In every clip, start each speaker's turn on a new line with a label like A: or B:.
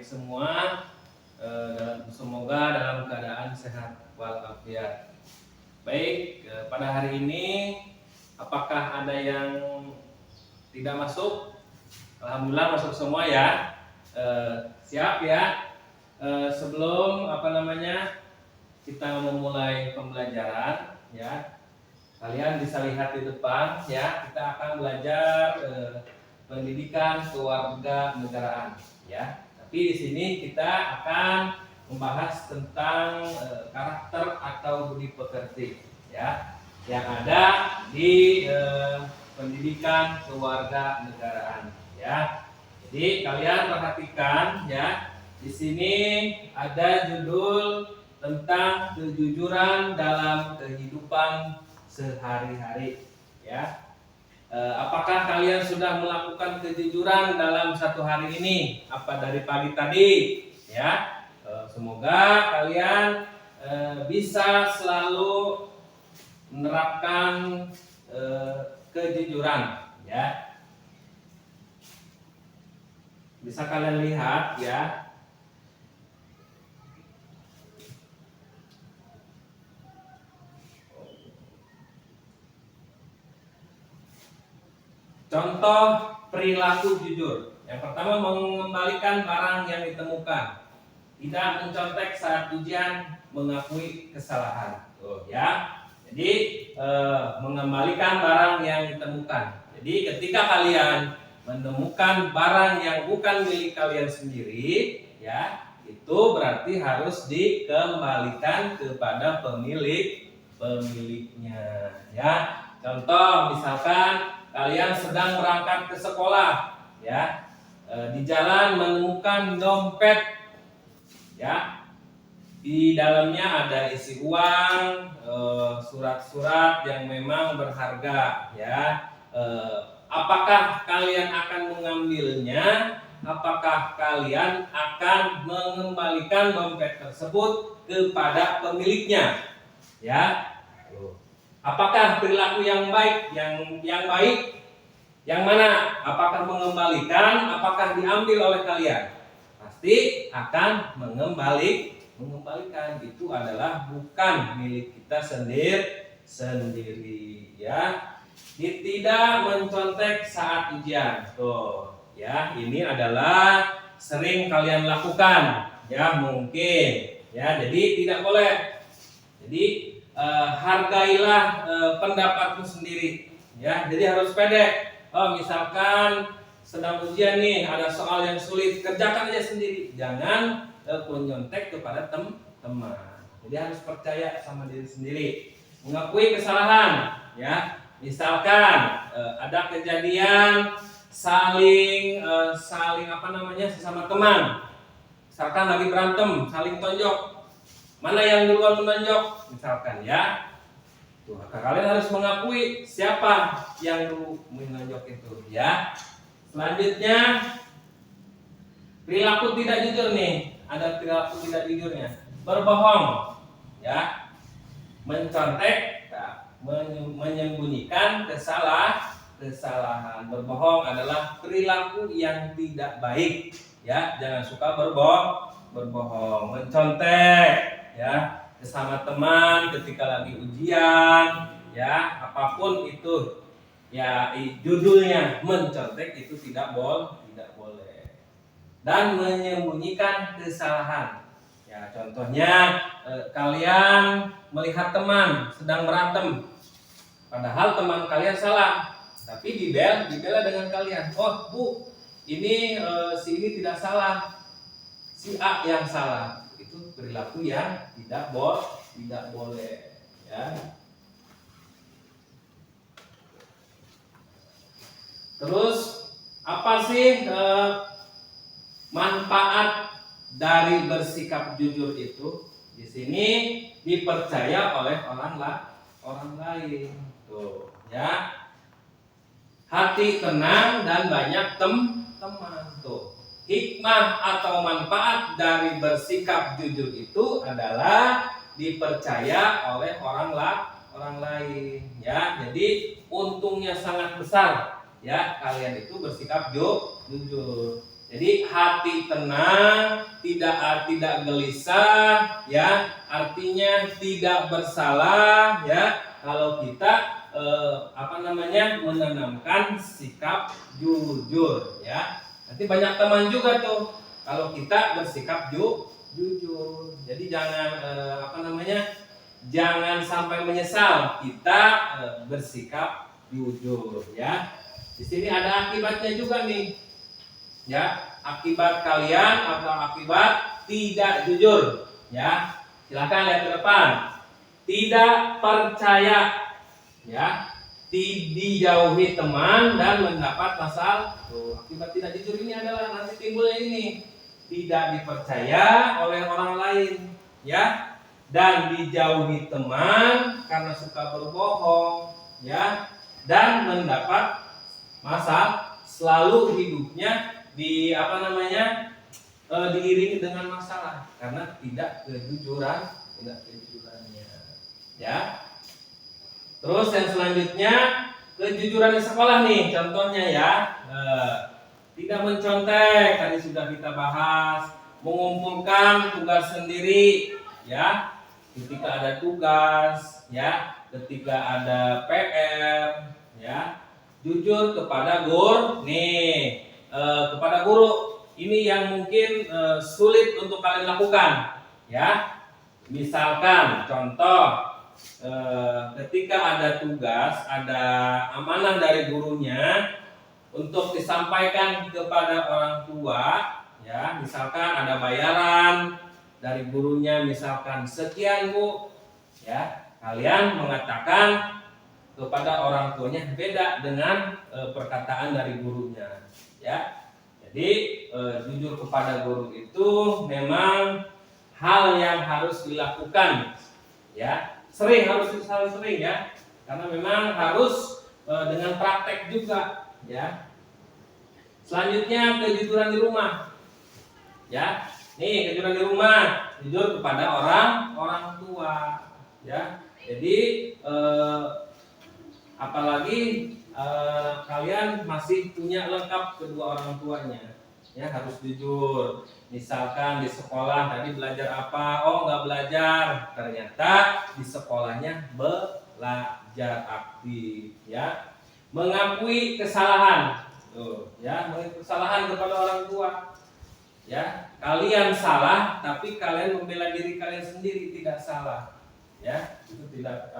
A: semua, semoga dalam keadaan sehat walafiat. Baik, pada hari ini apakah ada yang tidak masuk? Alhamdulillah masuk semua ya. Siap ya. Sebelum kita memulai pembelajaran ya, kalian bisa lihat di depan ya, kita akan belajar pendidikan kewarganegaraan ya. Tapi di sini kita akan membahas tentang karakter atau budi pekerti ya, yang ada di pendidikan kewarganegaraan ya. Jadi kalian perhatikan ya, di sini ada judul tentang kejujuran dalam kehidupan sehari-hari ya. Apakah kalian sudah melakukan kejujuran dalam satu hari ini? Apa dari pagi tadi? Ya, semoga kalian bisa selalu menerapkan kejujuran. Ya, bisa kalian lihat ya. Contoh perilaku jujur. Yang pertama, mengembalikan barang yang ditemukan. Tidak mencontek saat ujian, mengakui kesalahan. Tuh ya. Jadi mengembalikan barang yang ditemukan. Jadi ketika kalian menemukan barang yang bukan milik kalian sendiri, ya, itu berarti harus dikembalikan kepada pemiliknya. Ya. Contoh misalkan kalian sedang berangkat ke sekolah, ya, di jalan menemukan dompet, ya, di dalamnya ada isi uang, surat-surat yang memang berharga, ya. Apakah kalian akan mengambilnya? Apakah kalian akan mengembalikan dompet tersebut kepada pemiliknya, ya? Apakah perilaku yang baik, yang baik, yang mana? Apakah mengembalikan? Apakah diambil oleh kalian? Pasti akan mengembalikan. Itu adalah bukan milik kita sendiri, ya. Tidak mencontek saat ujian. Tuh, ya. Ini adalah sering kalian lakukan, ya, mungkin, ya. Jadi tidak boleh. Jadi hargailah pendapatmu sendiri, ya. Jadi harus pede. Oh, misalkan sedang ujian nih, ada soal yang sulit, kerjakan aja sendiri. Jangan menyontek kepada teman. Jadi harus percaya sama diri sendiri. Mengakui kesalahan, ya. Misalkan ada kejadian saling sesama teman. Misalkan lagi berantem, saling tonjok. Mana yang duluan menonjok, misalkan, ya. Tuh, kalian harus mengakui siapa yang dulu menonjok itu, ya. Selanjutnya, perilaku tidak jujur nih. Ada perilaku tidak jujurnya. Berbohong, ya. Mencontek, menyembunyikan kesalahan. Berbohong adalah perilaku yang tidak baik, ya. Jangan suka berbohong, mencontek, ya, bersama teman ketika lagi ujian, ya, apapun itu, ya, judulnya mencontek itu tidak boleh. Dan menyembunyikan kesalahan, ya, contohnya kalian melihat teman sedang berantem, padahal teman kalian salah, tapi dibela dengan kalian. Oh bu, ini si ini tidak salah, si A yang salah. Itu perilaku yang tidak boleh, ya. Terus apa sih manfaat dari bersikap jujur itu? Di sini dipercaya oleh orang lain, tuh, ya. Hati tenang dan banyak teman, tuh. Hikmah atau manfaat dari bersikap jujur itu adalah dipercaya oleh orang lain, ya. Jadi untungnya sangat besar, ya, kalian itu bersikap jujur. Jadi hati tenang, tidak gelisah, ya, artinya tidak bersalah, ya. Kalau kita menanamkan sikap jujur, ya. Nanti banyak teman juga tuh kalau kita bersikap jujur. Jadi jangan sampai menyesal kita bersikap jujur, ya. Di sini ada akibatnya juga nih. Ya, akibat kalian atau akibat tidak jujur, ya. Silakan lihat ke depan. Tidak percaya, ya. Dijauhi teman dan mendapat masalah. Akibat tidak jujur ini adalah nanti timbulnya ini. Tidak dipercaya oleh orang lain, ya. Dan dijauhi teman karena suka berbohong, ya. Dan mendapat masalah, selalu hidupnya diiringi dengan masalah karena tidak kejujurannya, ya. Terus yang selanjutnya, kejujuran di sekolah nih, contohnya ya, tidak mencontek, tadi sudah kita bahas, mengumpulkan tugas sendiri, ya, ketika ada tugas, ya, ketika ada PR, ya, jujur kepada guru, nih, kepada guru. Ini yang mungkin sulit untuk kalian lakukan, ya. Misalkan contoh, ketika ada tugas, ada amanah dari gurunya untuk disampaikan kepada orang tua, ya. Misalkan ada bayaran dari gurunya, misalkan sekian Bu, ya. Kalian mengatakan kepada orang tuanya beda dengan perkataan dari gurunya, ya. Jadi jujur kepada guru itu memang hal yang harus dilakukan, ya. Harus sering, ya, karena memang harus dengan praktek juga, ya. Selanjutnya kejujuran di rumah, ya. Nih, kejujuran di rumah, jujur kepada orang tua, ya. Jadi apalagi kalian masih punya lengkap kedua orang tuanya, ya, harus jujur. Misalkan di sekolah tadi belajar apa, oh nggak belajar, ternyata di sekolahnya belajar aktif, ya. Mengakui kesalahan, tuh, ya, mengakui kesalahan kepada orang tua, ya. Kalian salah tapi kalian membela diri kalian sendiri tidak salah, ya. Itu tidak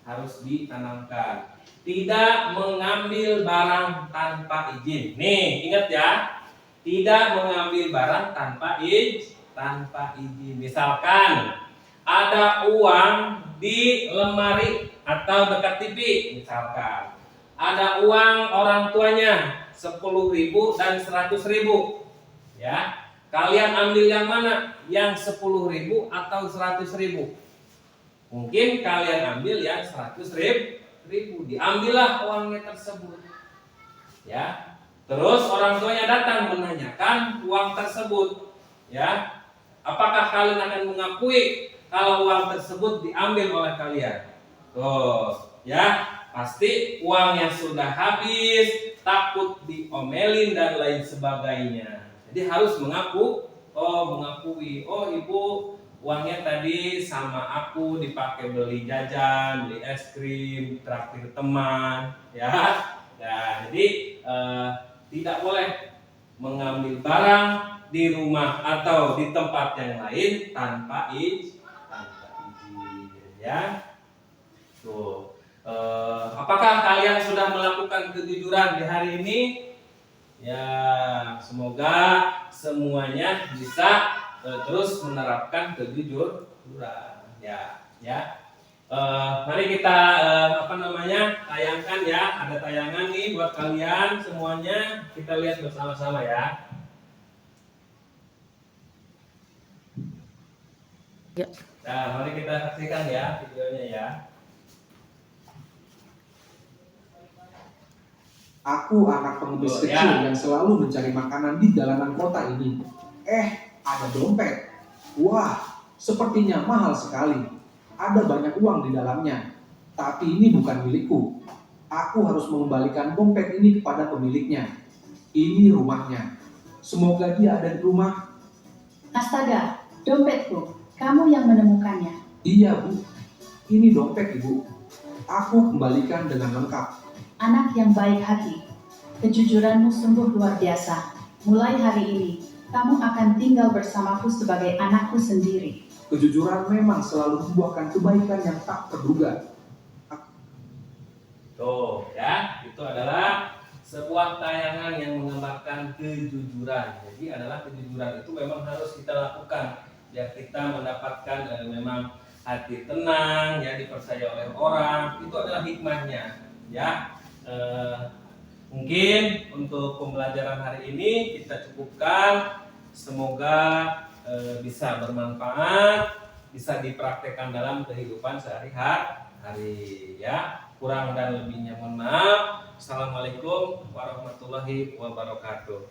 A: harus ditanamkan. Tidak mengambil barang tanpa izin. Nih, ingat ya. Tidak mengambil barang tanpa izin. Misalkan ada uang di lemari atau dekat TV, misalkan. Ada uang orang tuanya 10.000 dan 100.000. Ya. Kalian ambil yang mana? Yang 10.000 atau 100.000? Mungkin kalian ambil yang 100.000, diambillah uangnya tersebut, ya. Terus orang tuanya datang menanyakan uang tersebut, ya. Apakah kalian akan mengakui kalau uang tersebut diambil oleh kalian? Tuh, ya, pasti uangnya sudah habis, takut diomelin dan lain sebagainya. Jadi harus mengakui, oh ibu, uangnya tadi sama aku dipakai beli jajan, beli es krim, traktir teman, ya. Nah, jadi tidak boleh mengambil barang di rumah atau di tempat yang lain tanpa izin, ya. Tuh, apakah kalian sudah melakukan kejujuran di hari ini? Ya, semoga semuanya bisa terus menerapkan kejujuran, ya. Mari kita tayangkan, ya. Ada tayangan nih buat kalian semuanya, kita lihat bersama-sama, ya. Nah, mari kita saksikan ya videonya, ya.
B: Aku anak pengemis kecil yang selalu mencari makanan di jalanan kota ini. Ada dompet. Wah, sepertinya mahal sekali. Ada banyak uang di dalamnya. Tapi ini bukan milikku. Aku harus mengembalikan dompet ini kepada pemiliknya. Ini rumahnya. Semoga dia ada di rumah.
C: Astaga, dompetku. Kamu yang menemukannya.
B: Iya, Bu. Ini dompet, Ibu. Aku kembalikan dengan lengkap.
C: Anak yang baik hati. Kejujuranmu sungguh luar biasa. Mulai hari ini, kamu akan tinggal bersamaku sebagai anakku sendiri.
B: Kejujuran memang selalu membuahkan kebaikan yang tak terduga.
A: Tuh, ya, itu adalah sebuah tayangan yang menggambarkan kejujuran. Jadi adalah kejujuran itu memang harus kita lakukan biar kita mendapatkan memang hati tenang, ya dipercaya oleh orang. Itu adalah hikmahnya, ya. Mungkin untuk pembelajaran hari ini kita cukupkan. Semoga bisa bermanfaat, bisa dipraktekkan dalam kehidupan sehari-hari, ya. Kurang dan lebihnya mohon maaf. Assalamualaikum warahmatullahi wabarakatuh.